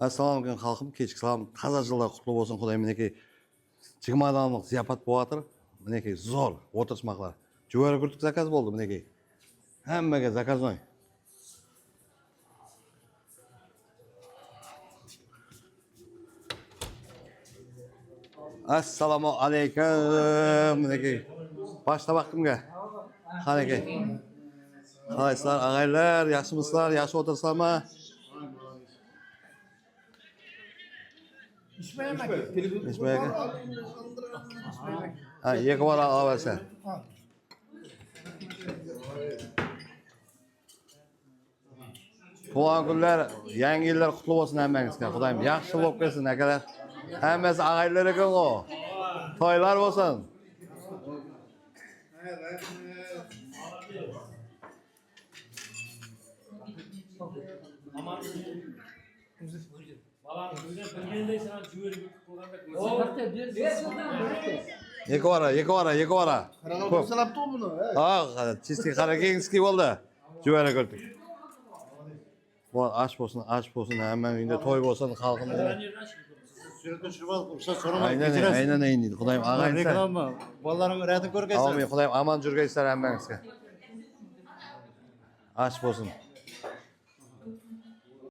Assalomu xalqim, kechki salom, toza yillar qutlug' bo'lsin. Xudoy meniki 20 odamlik ziyofat bo'latir. Meniki zo'r o'tirishmoqlar. Jo'ra kurtuk zakaz bo'ldi meniki. Hammaga zakaz qo'ying. Assalomu alaykum meniki. Boshla vaqtimga. Qaniki. Qaysizlar, ag'aylar, yaxshimisizlar, yaxshi o'tirsizlarmi? İsmail aka. İsmail aka. Ha, iki var alaversen. Tuğan günler, yangi yillar qutlug' bo'lsin hammangizga. Xudoyim yaxshi bo'lib kelsin akalar. Hammasi ag'aylar ekan o. To'ylar bo'lsin. Екі vara. Karanlık sanaptı o bunu. Ha, çizgi Karakenski oldu. Cüvere gördük. Bu aç olsun, hemen önünde toy olsun, halkımız. Sürekli şurada olsa sorun Aynen değil. Kudayım ağayın sen. Reklam mı? Vallahi rahatın görgeysen. Amin, kudayım aman cürge ister hemen. Aç olsun.